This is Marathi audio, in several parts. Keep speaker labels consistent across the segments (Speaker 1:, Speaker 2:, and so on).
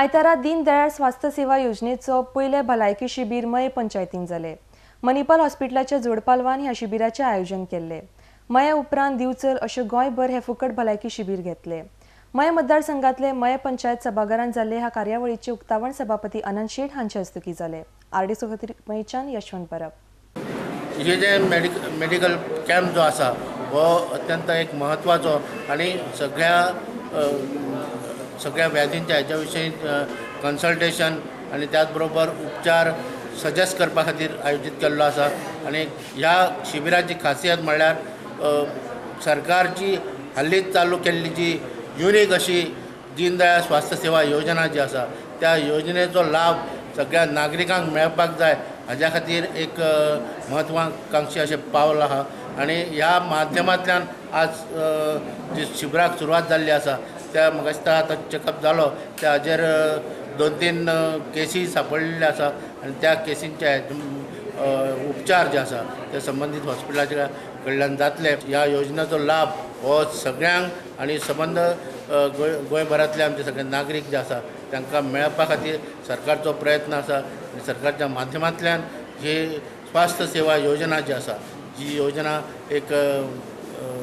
Speaker 1: आयतारा दीनदयाळ स्वास्थ्य सेवा योजनेचो पयले भलायकी शिबीर मये पंचायतीन जाले। मणिपाल हॉस्पिटलाच्या जोडपालवान ह्या शिबिराचे आयोजन केले। मये उपरांत दिवचल अशे गोंयभर हे फुकट भलायकी शिबीर घेतले। मये मतदारसंघातले मये पंचायत सभाघरांत जाल्ले ह्या कार्यावळीचे उक्तावण सभापती आनंद शेठ हांचे हस्तुकी जाले। आरडी सोहत्री मयेच्यान यशवंत परब।
Speaker 2: हे जे मेडिकल कॅम्प जो आसा हो अत्यंत एक महत्वाचो आणि सगळ्या व्याधींच्या हेच्या विशयी कन्सल्टेशन आणि त्याच बरोबर उपचार सजेस्ट करपा खातीर आयोजीत केल्लो आसा। आणि ह्या शिबिराची खासियत म्हणल्यार सरकारची हालींच चालू केल्ली जी युनिक अशी दीनदयाळ स्वास्थ्य सेवा योजना जी आसा त्या योजनेचो लाभ सगळ्या नागरिकांक मेळपाक जाय हाज्या खातीर एक महत्वाकांक्षी अशें पावल आहा। आणि ह्या माध्यमांतल्यान आज जी शिबिराक सुरवात जाल्ली आसा त्या म्हाका दिसता आतां चॅकअप जालो त्या हाजेर 2-3 केसी सापडलेले आसा आणि त्या केसींचे उपचार जे आसा ते संबंधीत हॉस्पिटलाच्या कडल्यान जातले। ह्या योजनेचो लाभ हो सगळ्यांक आणि संबंध गोंयभरांतले आमचे सगळे नागरीक जे आसा तांकां मेळपा खातीर सरकारचो प्रयत्न आसा। आणि सरकारच्या माध्यमांतल्यान ही स्वास्थ्य सेवा योजना जी आसा जी योजना एक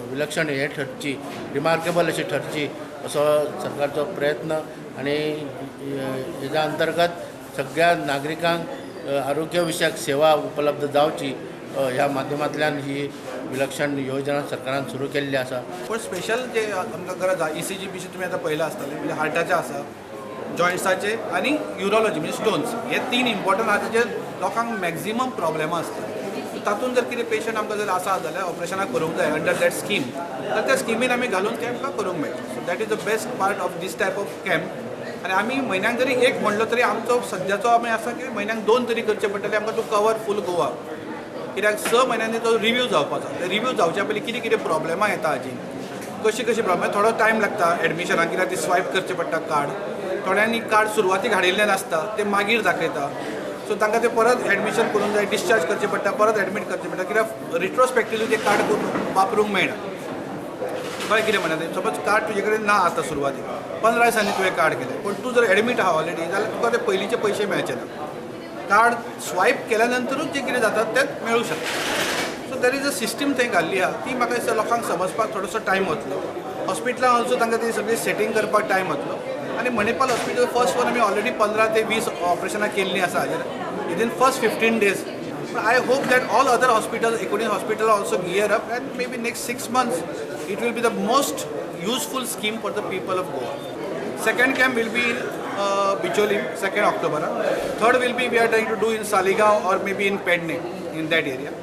Speaker 2: विलक्षण हे ठरची रिमार्केबल अशी ठरची असो सरकारचो प्रयत्न। आणि हेच्या अंतर्गत सगळ्या नागरिकांक आरोग्य विशयक सेवा उपलब्ध जावची ह्या माध्यमांतल्यान ही विलक्षण योजना सरकारान सुरू केल्ली आसा।
Speaker 3: पण स्पेशल जे आमकां गरज आसा ECG बी तुमी आतां पळयलां आसतलें म्हणजे हार्टाचे आसा जॉयंट्साचे आणि युरोलॉजी म्हणजे स्टोन्स हे 3 इम्पॉर्टंट आसा जे लोकांक मॅक्झिमम प्रॉब्लेमां आसता। तातूंत जर कितें पेशंट आमकां जर आसा जाल्यार ऑपरेशनां करूंक जाय अंडर दॅट स्कीम तर त्या स्किमीन आमी घालून ते आमकां करूंक मेळटा। So that is the best part of this type of camp. आणि आमी म्हयन्याक जरी एक म्हणलो तरी आमचो सद्याचो आमी आसा की म्हयन्याक 2 तरी करचे पडटले आमकां टू कवर फूल गोवा। कित्याक 6 म्हयन्यांनी तो रिव्यू जावपाचो ते रिव्यू जावच्या पयलीं कितें कितें प्रॉब्लेमां येता हाजी कशी प्रॉब्लेम थोडो टायम लागता एडमिशनाक कित्याक ती स्वायप करचें पडटा कार्ड थोड्यांनी कार्ड सुरवातीक हाडिल्लें नासता ते मागीर दाखयता। सो तांकां ते परत एडमिशन करूंक जाय डिस्चार्ज करचें पडटा परत एडमीट करचें पडटा कित्याक रिट्रोस्पेक्टिवली ते कार्ड वापरूंक मेळना। कळ्ळें कितें म्हणटा तें सपोज कार्ड तुजे कडेन ना आतां सुरवातीक 15 दिसांनी तुवें कार्ड केलें पण तूं जर एडमीट आहा ऑलरेडी जाल्यार तुका ते पयलींचे पयशे मेळचे ना। कार्ड स्वायप केल्या नंतरूच जे कितें जाता तें मेळूं शकता। So there is a system थंय घाल्ली आहा ती म्हाका दिसता लोकांक समजपाक थोडोसो टायम वतलो। हॉस्पिटलां ऑल्सो तांकां ती सगळी सेटींग करपाक टायम वतलो। आणि मणिपाल हॉस्पिटल फर्स्ट वन आमी ऑलरेडी 15 ते 20 ऑपरेशनां केल्लीं आसा हाजेर within first 15 days। I hope that all other hospitals, equity hospital also gear up and maybe next 6 months it will be the most useful scheme for the people of Goa. Second camp will be in Bicholi, 2nd October. Third will be we are trying to do in Saligaon or maybe in Pedne in that area.